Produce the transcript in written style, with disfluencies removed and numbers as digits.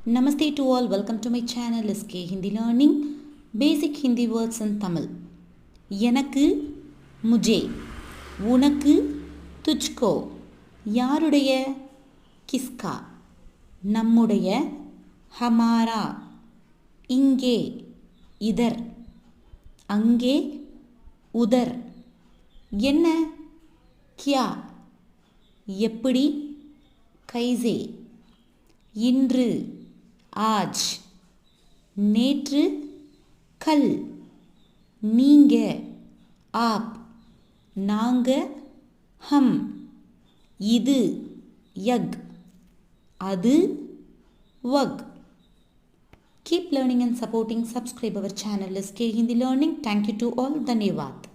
Namaste to all. Welcome to my channel SK Hindi Learning. Basic Hindi words in Tamil. எனக்கு முஜே, உனக்கு துச்கோ, யாருடைய கிஸ்கா, நம்முடைய ஹமாரா, இங்கே இதர், அங்கே உதர், என்ன கியா, எப்படி கைசே, இன்று ஆஜ், நேற்று கல், நீங்க ஆப், நாங்க ஹம், இது யக், அது வக். Keep learning and supporting. Subscribe our channel SK Hindi Learning. Thank you to all. Dhanyavad.